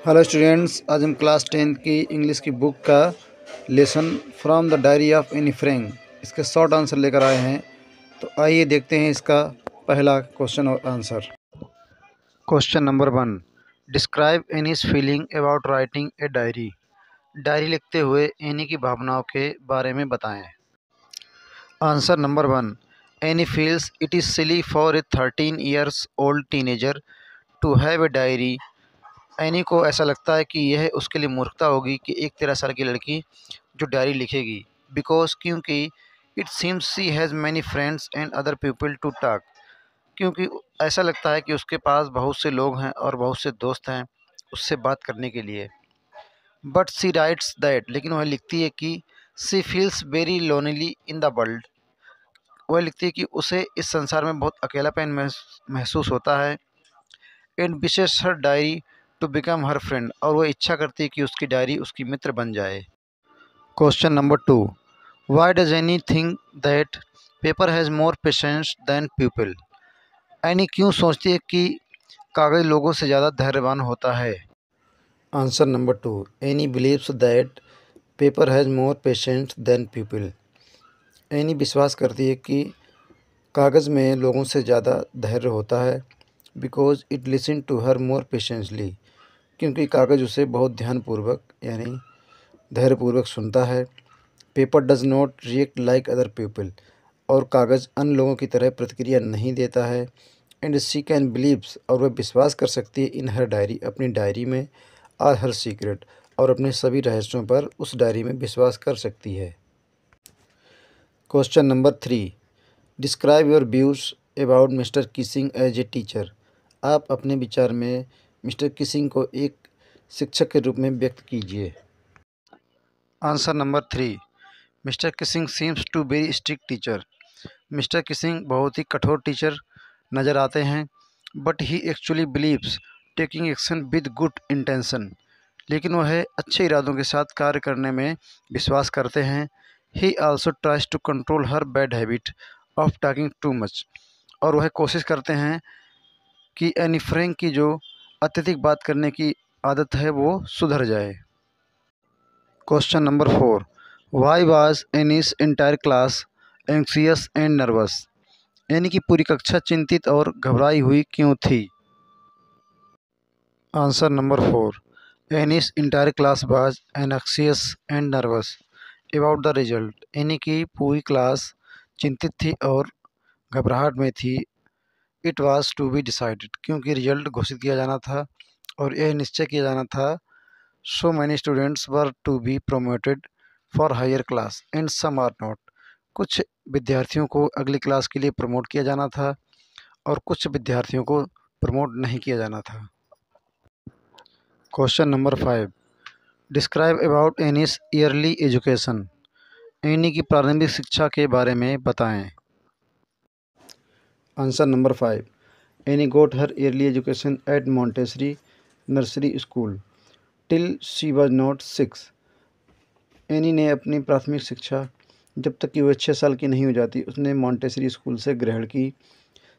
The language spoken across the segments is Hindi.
हेलो स्टूडेंट्स, आज हम क्लास 10 की इंग्लिश की बुक का lesson from the diary of Anne Frank इसके शॉर्ट आंसर लेकर आए हैं। तो आइए देखते हैं इसका पहला क्वेश्चन और answer. Question number 1, describe Anne's feeling about writing a diary. Diary लिखते हुए एनी की भावनाओं के बारे में बताएं। Answer number 1, Anne feels it is silly for a 13 years old teenager to have a diary. Anne को ऐसा लगता है कि यह उसके लिए मूर्खता होगी कि एक 13 साल की लड़की जो डायरी लिखेगी, बिकॉज क्योंकि it seems she has many friends and other people to talk. क्योंकि ऐसा लगता है कि उसके पास बहुत से लोग हैं और बहुत से दोस्त हैं उससे बात करने के लिए। बट सी राइट्स दैट, लेकिन वह लिखती है कि she feels very lonely in the world. वह लिखती है कि उसे इस संसार में बहुत अकेलापन महसूस होता है। And wishes her diary to become her friend, और वह इच्छा करती है कि उसकी डायरी उसकी मित्र बन जाए। Question number 2, why does Anne think that paper has more patience than people. Anne क्यों सोचती है कि कागज़ लोगों से ज़्यादा धैर्यवान होता है। Answer number 2, Anne believes that paper has more patience than people. Anne विश्वास करती है कि कागज़ में लोगों से ज़्यादा धैर्य होता है, because it listen to her more patiently, क्योंकि कागज़ उसे बहुत ध्यानपूर्वक यानी धैर्यपूर्वक सुनता है। Paper does not react like other people, और कागज़ अन्य लोगों की तरह प्रतिक्रिया नहीं देता है। एंड शी कैन बिलीव्स, और वह विश्वास कर सकती है इन हर डायरी, अपनी डायरी में, आर हर सीक्रेट, और अपने सभी रहस्यों पर उस डायरी में विश्वास कर सकती है। Question number 3, describe your views about Mr Keesing as a teacher. आप अपने विचार में मिस्टर किसिंग को एक शिक्षक के रूप में व्यक्त कीजिए। Answer number 3, Mr Keesing seems to very strict teacher. Mr Keesing बहुत ही कठोर टीचर नज़र आते हैं। But he actually believes taking action with good intention, लेकिन वह अच्छे इरादों के साथ कार्य करने में विश्वास करते हैं। He also tries to control her bad habit of talking too much, और वह कोशिश करते हैं कि एनी फ्रैंक की जो अत्यधिक बात करने की आदत है वो सुधर जाए। Question number 4, why was Anne's entire class anxious and nervous. Anne की पूरी कक्षा चिंतित और घबराई हुई क्यों थी। Answer number 4, Anne's entire class was anxious and nervous about the result. Anne की पूरी क्लास चिंतित थी और घबराहट में थी। It was to be decided, क्योंकि रिजल्ट घोषित किया जाना था और यह निश्चय किया जाना था। So many students were to be promoted for higher class and some are not. कुछ विद्यार्थियों को अगली क्लास के लिए प्रमोट किया जाना था और कुछ विद्यार्थियों को प्रमोट नहीं किया जाना था। Question number 5, describe about Anne's early education. Anne की प्रारंभिक शिक्षा के बारे में बताएं। Answer number 5, Anne got her early education at Montessori nursery school till she was not 6। Anne ने अपनी प्राथमिक शिक्षा जब तक कि वह 6 साल की नहीं हो जाती उसने मॉन्टेसरी स्कूल से ग्रहण की।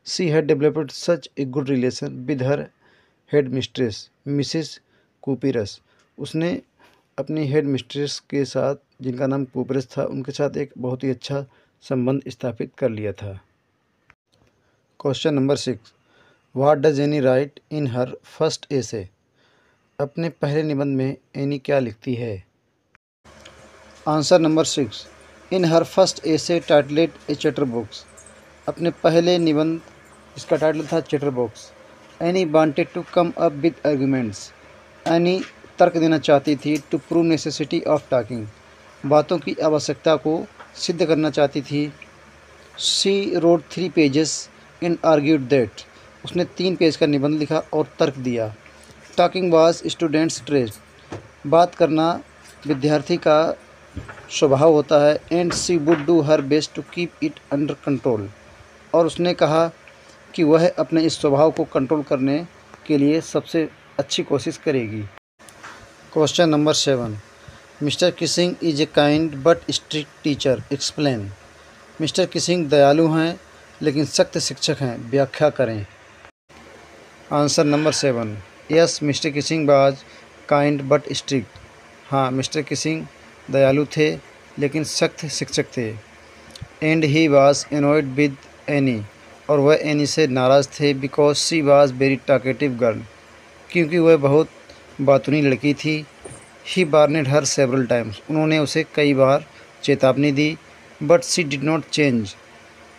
She had developed such a good relation with her headmistress Mrs Kuperus. उसने अपनी हेड मिस्ट्रेस के साथ, जिनका नाम कूपिरस था, उनके साथ एक बहुत ही अच्छा संबंध स्थापित कर लिया था। Question number 6, what does Anne write in her first essay. अपने पहले निबंध में एनी क्या लिखती है। Answer number 6, in her first essay titled a chatterbox. अपने पहले निबंध, इसका टाइटल था chatterbox. Anne wanted to come up with arguments. Anne तर्क देना चाहती थी। To prove necessity of talking, बातों की आवश्यकता को सिद्ध करना चाहती थी। She wrote 3 pages in argued that. उसने 3 पेज का निबंध लिखा और तर्क दिया। टॉकिंग वाज स्टूडेंट्स ट्रेड, बात करना विद्यार्थी का स्वभाव होता है। And she would do her best to keep it under control, और उसने कहा कि वह अपने इस स्वभाव को कंट्रोल करने के लिए सबसे अच्छी कोशिश करेगी। Question number 7, mister Keesing is a kind but strict teacher, explain. Mister Keesing दयालु हैं लेकिन सख्त शिक्षक हैं, व्याख्या करें। Answer number 7, yes mister Keesing was kind but strict. हाँ, मिस्टर किसिंग दयालु थे लेकिन सख्त शिक्षक थे। And he was annoyed with any, और वह एनी से नाराज़ थे because she was very talkative girl, क्योंकि वह बहुत बातूनी लड़की थी। ही वार्नेड हर सेवरल टाइम्स, उन्होंने उसे कई बार चेतावनी दी। But she did not change,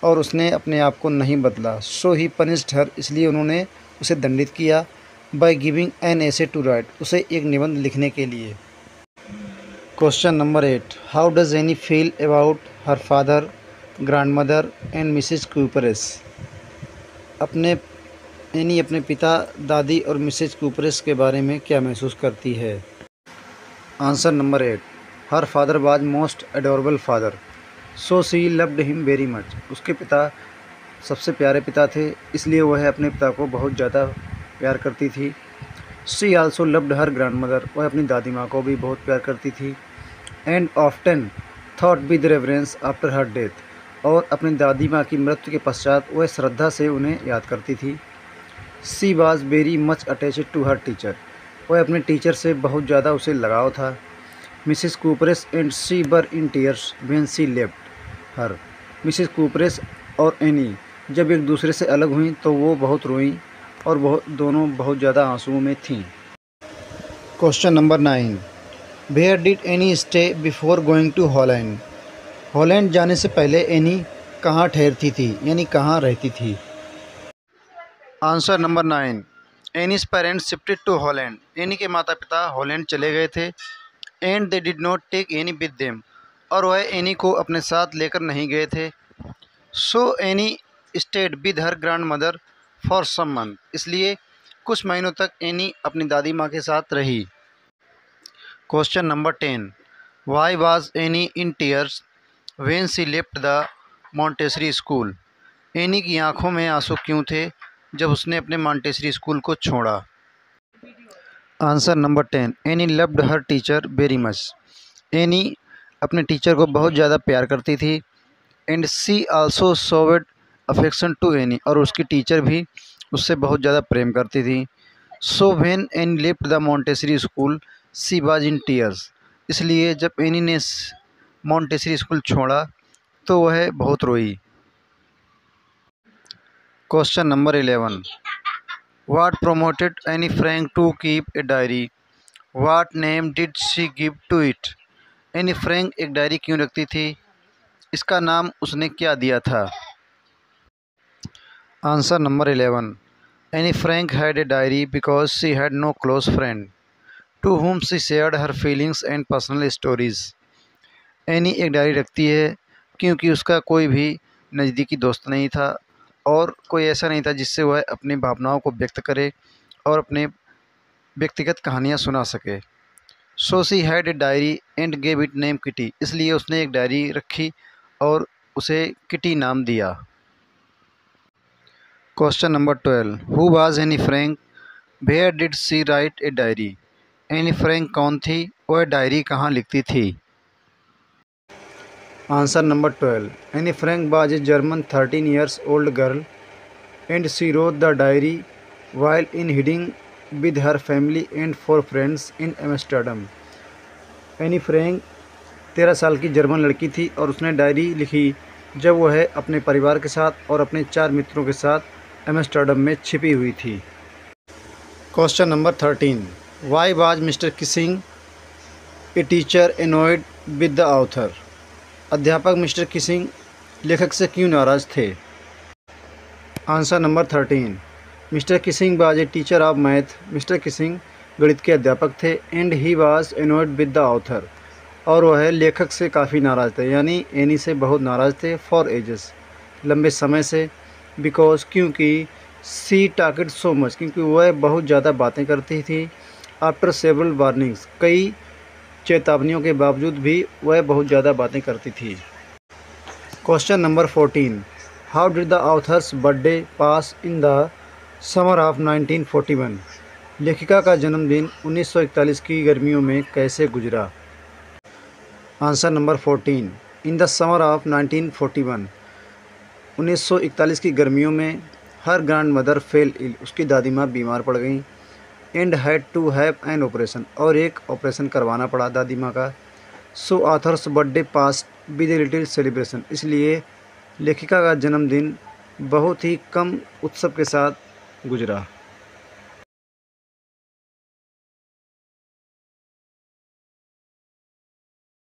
और उसने अपने आप को नहीं बदला। सो ही पनिश्ड हर, इसलिए उन्होंने उसे दंडित किया। By giving an essay to write, उसे एक निबंध लिखने के लिए। Question number 8, how does Anne feel about her father, grandmother and Mrs Kuperus. Anne अपने पिता, दादी और मिसेज कूपरेस के बारे में क्या महसूस करती है। Answer number 8, her father was most adorable father, so she loved him very much. उसके पिता सबसे प्यारे पिता थे, इसलिए वह अपने पिता को बहुत ज़्यादा प्यार करती थी। She also loved her grand mother, वह अपनी दादी माँ को भी बहुत प्यार करती थी। And often thought with reverence after her death, और अपनी दादी माँ की मृत्यु के पश्चात वह श्रद्धा से उन्हें याद करती थी। She was very much attached to her teacher, वह अपने टीचर से बहुत ज़्यादा उसे लगाव था। Mrs Kuperus and she were in tears when she left her, Mrs Kuperus और एनी जब एक दूसरे से अलग हुईं तो वो बहुत रोईं और दोनों बहुत ज़्यादा आंसुओं में थीं। Question number 9, where did Anne stay before going to Holland. Holland जाने से पहले एनी कहाँ ठहरती थी, यानी कहाँ रहती थी। Answer number 9, Anne's parents shifted to Holland, Anne के माता पिता हॉलैंड चले गए थे। And they did not take Anne with them, और वह एनी को अपने साथ लेकर नहीं गए थे। So Anne stayed with her grandmother for some month, इसलिए कुछ महीनों तक एनी अपनी दादी माँ के साथ रही। Question number 10, why was any in tears when she left the Montessori school. Any की आंखों में आंसू क्यों थे जब उसने अपने मॉन्टेसरी स्कूल को छोड़ा। Answer number 10, Anne loved her teacher very much, Anne अपने टीचर को बहुत ज़्यादा प्यार करती थी। And she also showed affection to Anne, और उसकी टीचर भी उससे बहुत ज़्यादा प्रेम करती थी। So when any left the Montessori school she was in tears, इसलिए जब एनी ने मॉन्टेसरी स्कूल छोड़ा तो वह बहुत रोई। Question number 11, what promoted Anne Frank to keep a diary, what name did she give to it. Anne Frank एक डायरी क्यों रखती थी, इसका नाम उसने क्या दिया था। Answer number 11, Anne Frank had a diary because she had no close friend to whom she shared her feelings and personal stories। Anne एक डायरी रखती है क्योंकि उसका कोई भी नज़दीकी दोस्त नहीं था और कोई ऐसा नहीं था जिससे वह अपनी भावनाओं को व्यक्त करे और अपने व्यक्तिगत कहानियाँ सुना सके। So she had a diary and gave it name kitty, इसलिए उसने एक डायरी रखी और उसे किटी नाम दिया। Question number 12, who was Anne Frank, where did she write a diary. Anne Frank कौन थी, वह डायरी कहाँ लिखती थी। Answer number 12, Anne Frank was a German 13 years old girl and she wrote the diary while in hiding with her family and 4 friends in Amsterdam. Anne Frank 13 साल की जर्मन लड़की थी और उसने डायरी लिखी जब वह अपने परिवार के साथ और अपने 4 मित्रों के साथ एम्स्टर्डम में छिपी हुई थी। Question number 13, why was mister Keesing a teacher annoyed with the author. अध्यापक मिस्टर किसिंग लेखक से क्यों नाराज़ थे। Answer number 13, mister Keesing was a teacher of math, mister Keesing गणित के अध्यापक थे। And he was annoyed with the author, और वह लेखक से काफ़ी नाराज़ थे, यानी एनी से बहुत नाराज़ थे। फॉर एजेस, लंबे समय से। बिकॉज, क्योंकि। सी टॉकेड सो मच, क्योंकि वह बहुत ज़्यादा बातें करती थी। आफ्टर सेवरल वार्निंग्स, कई चेतावनियों के बावजूद भी वह बहुत ज़्यादा बातें करती थी। Question number 14, how did the author's birthday pass in the summer of 1941। लेखिका का जन्मदिन 1941 की गर्मियों में कैसे गुजरा। Answer number 14, in the summer of 1941, 1941 की गर्मियों में her grandmother fell ill, उसकी दादी माँ बीमार पड़ गईं। And had to have an operation, और एक ऑपरेशन करवाना पड़ा दादी माँ का। So author's birthday passed with a little celebration, इसलिए लेखिका का जन्मदिन बहुत ही कम उत्सव के साथ गुजरा।